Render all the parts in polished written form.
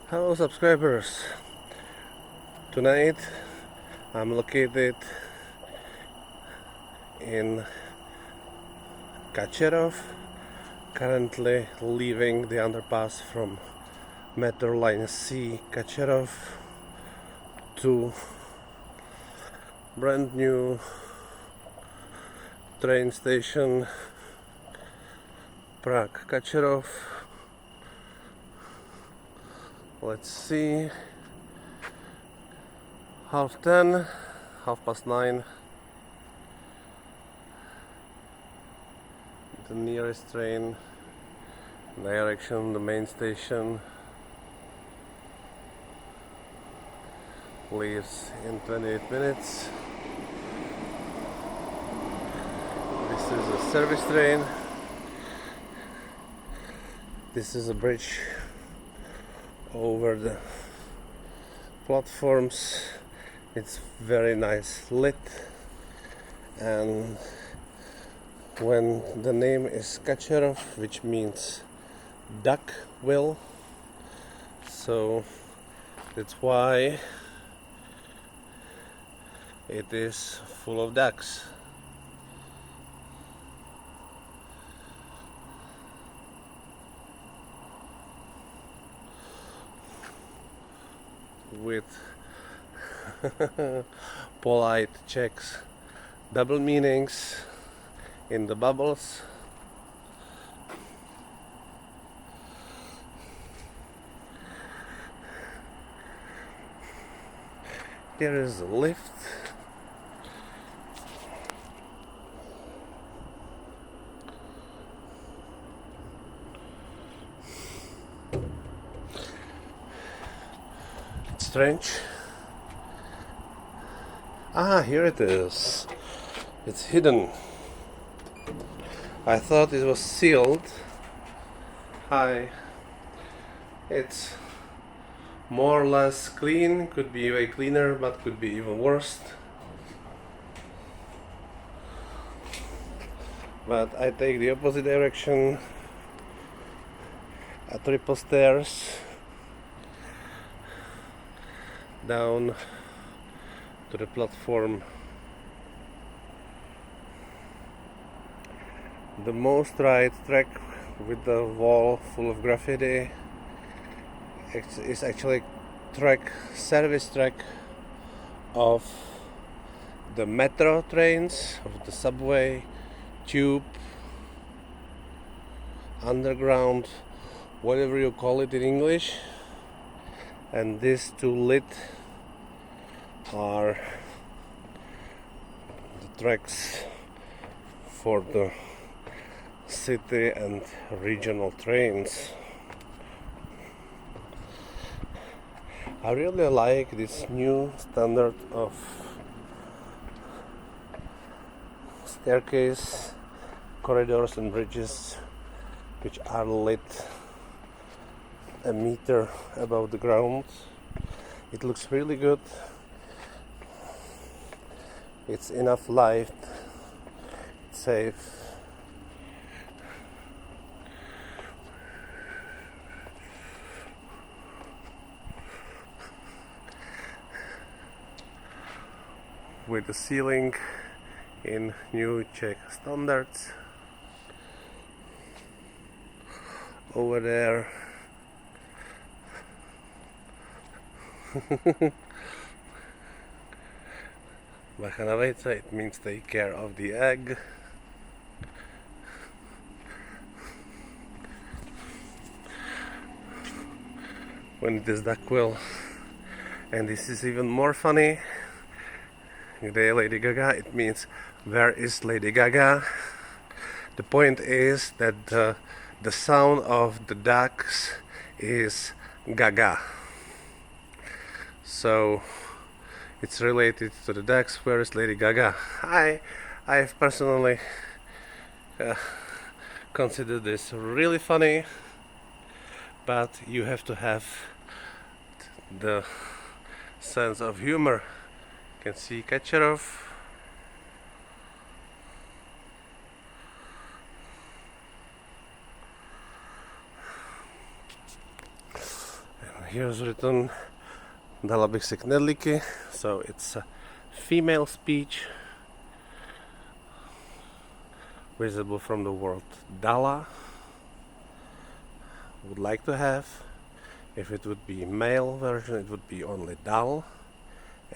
Hello subscribers, tonight I'm located in Kačerov, currently leaving the underpass from Metro Line C Kačerov to brand new train station Praha-Kačerov. Let's see, 10:30, 9:30. The nearest train direction, the main station, leaves in 28 minutes. This is a service train. This is a bridge over the platforms. It's very nice lit, and when the name is Kačerov, which means duck will, so that's why it is full of ducks. With polite Czechs, double meanings in the bubbles. Here is a lift. Strange. Here it is. It's hidden. I thought it was sealed. Hi. It's more or less clean. Could be way cleaner, but could be even worse. But I take the opposite direction. A triple stairs down to the platform. The most right track with the wall full of graffiti is actually service track of the metro trains, of the subway, tube, underground, whatever you call it in English. And these two lit are the tracks for the city and regional trains. I really like this new standard of staircase, corridors and bridges which are lit a meter above the ground. It looks really good. It's enough light, it's safe. With the ceiling in new Czech standards. Over there Bacha na vejce, it means take care of the egg. When it is duckquill. And this is even more funny. The Lady Gaga, it means where is Lady Gaga? The point is that the sound of the ducks is Gaga. So it's related to the ducks. Where is Lady Gaga? I've personally considered this really funny, but you have to have the sense of humor. You can see Kačerov. here's written dala bych si knedlíky, so it's a female speech visible from the word dala. Would like to have. If it would be male version, it would be only dal,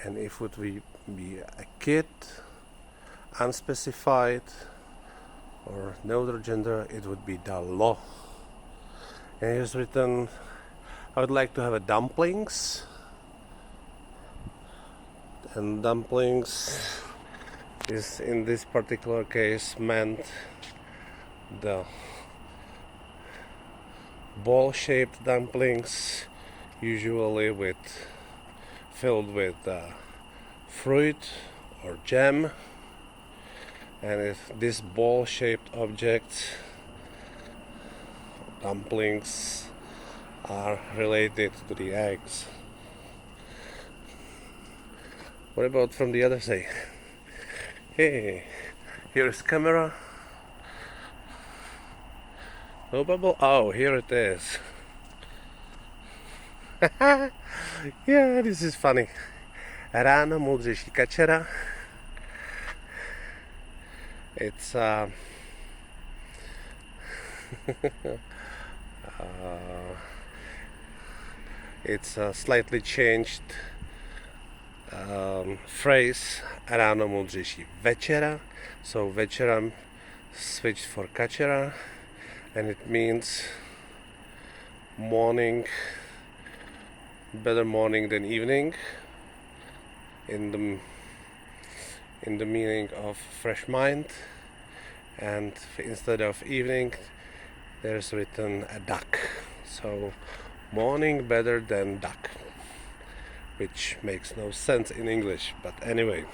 and if it would be a kid, unspecified or neutral gender, it would be dalo. And here's written, I would like to have a dumplings, and dumplings is in this particular case meant the ball-shaped dumplings, usually filled with fruit or jam, and if this ball-shaped objects, dumplings, are related to the eggs. What about from the other side? Hey, here's camera. No bubble? Oh, here it is. Yeah, this is funny. Ráno moudřejší kačera. It's a slightly changed phrase. Ráno moudřejší večera. So večera switched for kačera, and it means morning, better morning than evening, in the meaning of fresh mind. And instead of evening, there's written a duck. So morning better than duck, which makes no sense in English, but anyway.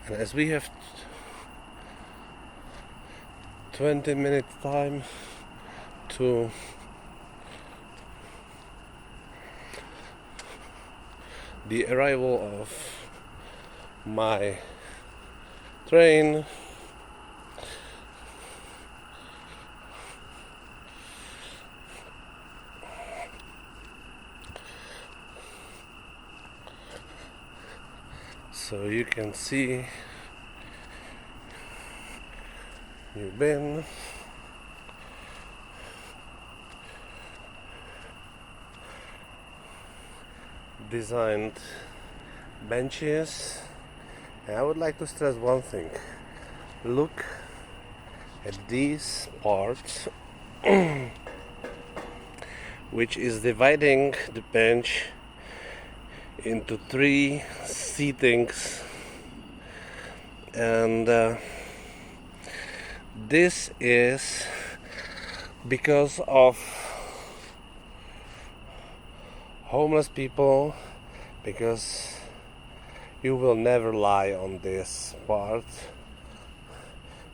And as we have 20 minutes time to the arrival of my train, so you can see you've been designed benches, and I would like to stress one thing. Look at these parts which is dividing the bench into 3 seatings, and this is because of homeless people, because you will never lie on this part,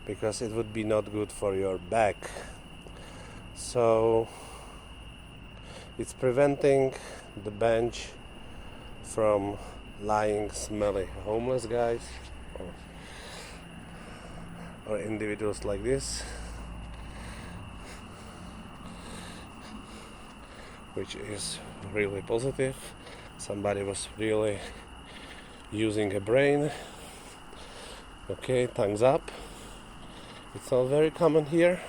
because it would be not good for your back. So it's preventing the bench from lying smelly homeless guys or individuals like this, which is really positive. Somebody was really using a brain. Okay, thumbs up. It's not very common here.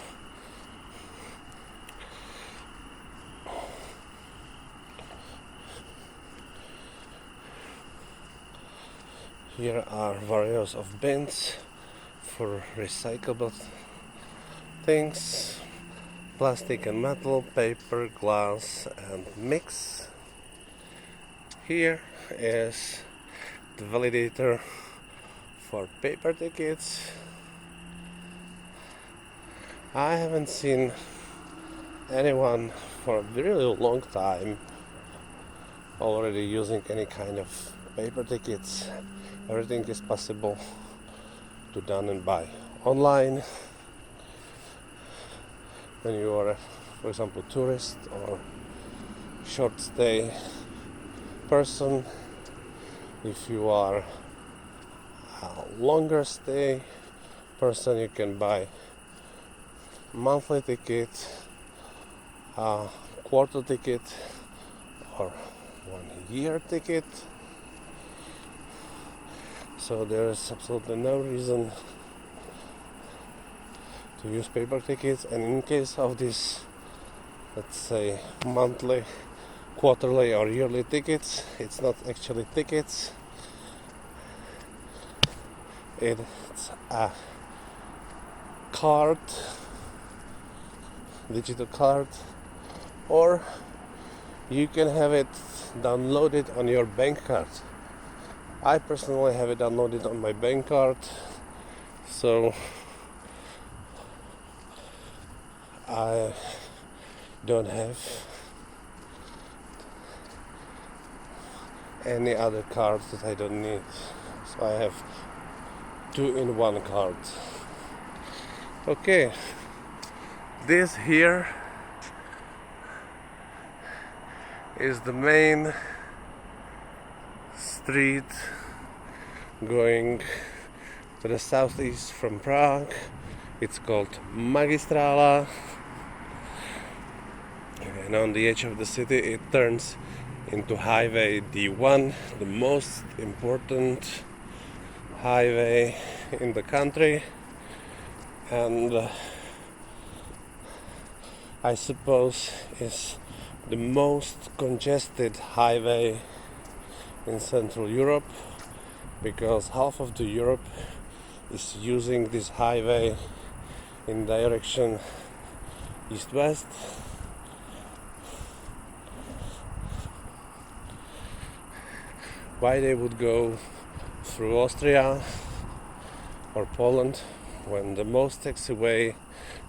Here are various of bins for recyclable things, plastic and metal, paper, glass and mix. Here is the validator for paper tickets. I haven't seen anyone for a really long time already using any kind of paper tickets. Everything is possible to done and buy online. When you are, for example, tourist or short stay person, if you are longer stay person, you can buy monthly ticket, quarter ticket, or 1 year ticket. So there is absolutely no reason to use paper tickets. And in case of this, let's say, monthly, quarterly or yearly tickets, it's not actually tickets, it's a card, digital card, or you can have it downloaded on your bank card. I personally have it downloaded on my bank card, so I don't have any other cards that I don't need. So I have 2-in-1 card. Okay, this here is the main street going to the southeast from Prague. It's called Magistrala, and on the edge of the city it turns into highway D1, the most important highway in the country, and I suppose is the most congested highway in Central Europe, because half of the Europe is using this highway in direction east-west. Why they would go through Austria or Poland when the most taxiway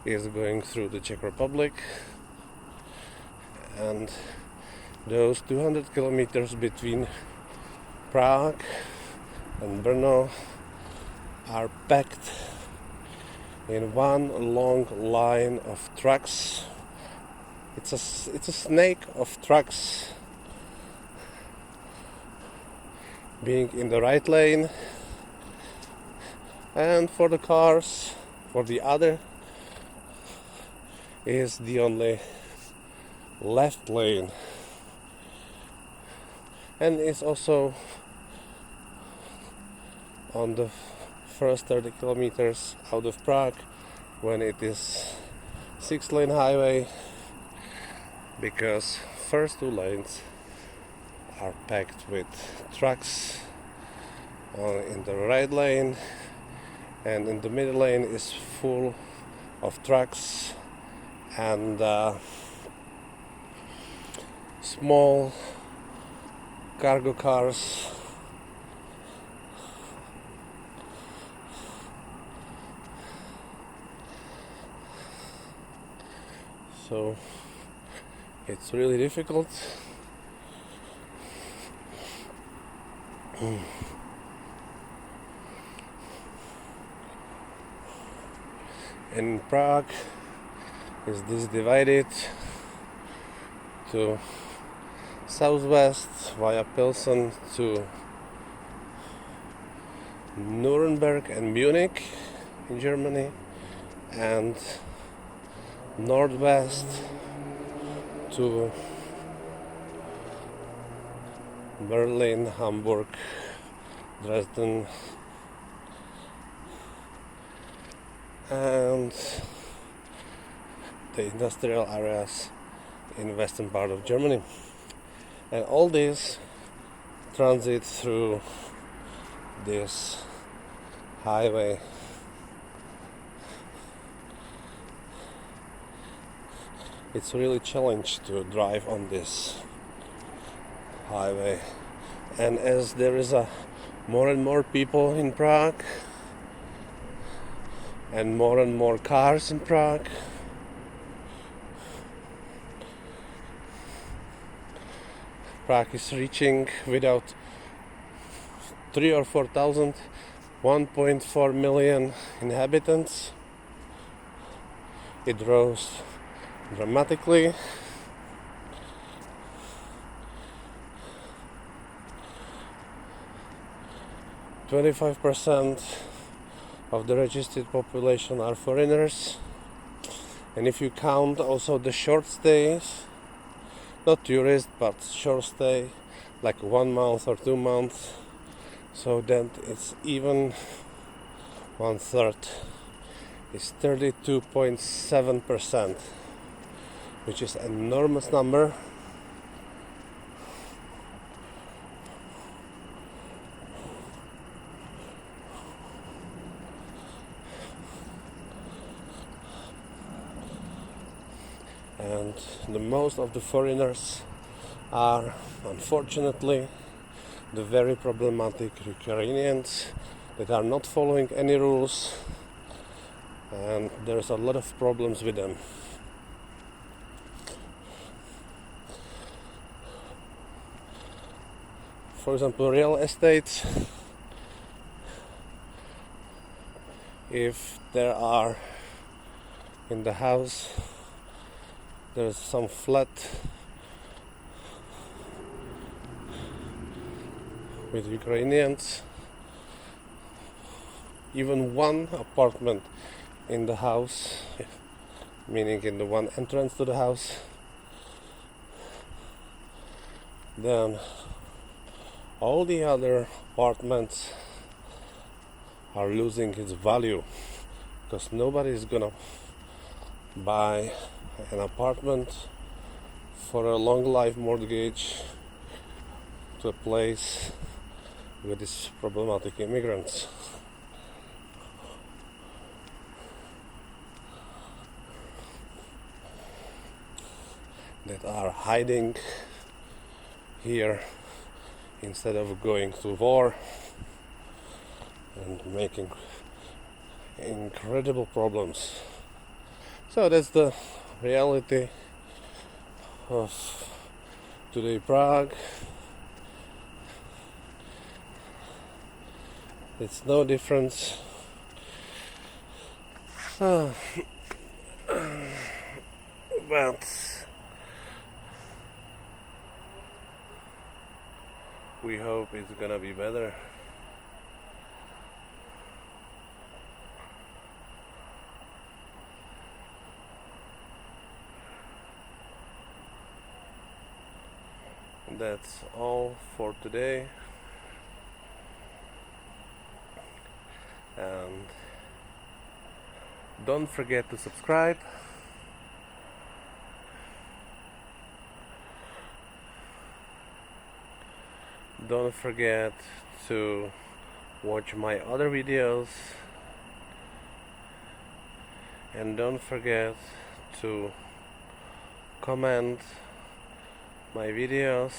is going through the Czech Republic? And those 200 kilometers between Prague and Brno are packed in one long line of trucks. It's a snake of trucks being in the right lane, and for the cars, for the other is the only left lane. And it's also on the first 30 kilometers out of Prague, when it is 6-lane highway, because first 2 lanes are packed with trucks in the right lane, and in the middle lane is full of trucks and small cargo cars. So it's really difficult. In Prague is this divided to southwest via Pilsen to Nuremberg and Munich in Germany, and northwest to Berlin, Hamburg, Dresden, and the industrial areas in western part of Germany. And all this transit through this highway. It's really a challenge to drive on this highway, and as there is more and more people in Prague and more cars in Prague, Prague is reaching, without 3,000 or 4,000, 1.4 million inhabitants. It rose dramatically. 25% of the registered population are foreigners, and if you count also the short stays, not tourists but short stay, like 1 month or 2 months, so then it's even 1/3. It's 32.7%, which is an enormous number. And the most of the foreigners are, unfortunately, the very problematic Ukrainians that are not following any rules, and there's a lot of problems with them. For example, real estate, if there are in the house there's some flat with Ukrainians, even one apartment in the house, meaning in the one entrance to the house, then all the other apartments are losing its value, because nobody is gonna buy an apartment for a long life mortgage to a place with these problematic immigrants. That are hiding here instead of going to war and making incredible problems. So that's the reality of today Prague. It's no difference. But we hope it's gonna be better. That's all for today, and don't forget to subscribe. Don't forget to watch my other videos, and don't forget to comment my videos,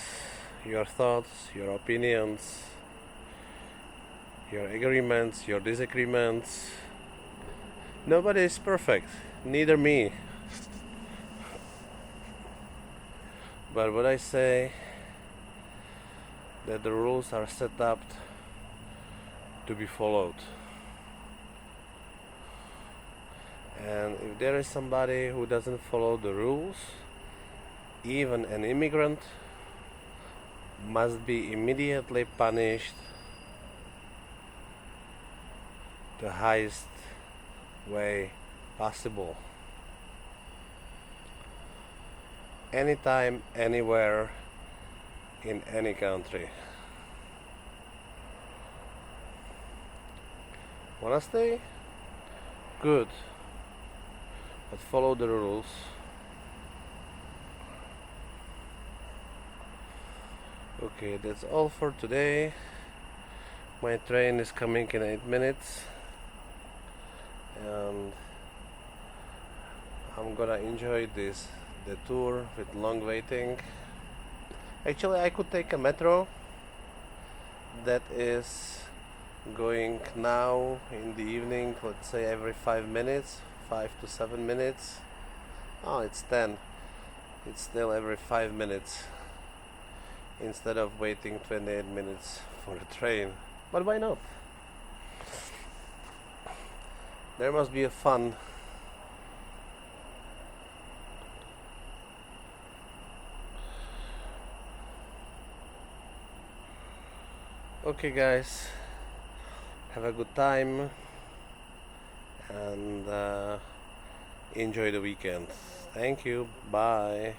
your thoughts, your opinions, your agreements, your disagreements. Nobody is perfect, neither me. But what I say, that the rules are set up to be followed. And if there is somebody who doesn't follow the rules, even an immigrant must be immediately punished the highest way possible. Anytime, anywhere, in any country. Wanna stay? Good. But follow the rules. Okay, that's all for today. My train is coming in 8 minutes, and I'm gonna enjoy the tour with long waiting. Actually, I could take a metro that is going now in the evening, let's say every 5 minutes, 5 to 7 minutes. Oh, it's 10. It's still every 5 minutes, instead of waiting 28 minutes for a train. But why not? There must be a fun. Okay guys, Have a good time and enjoy the weekend. Thank you. Bye.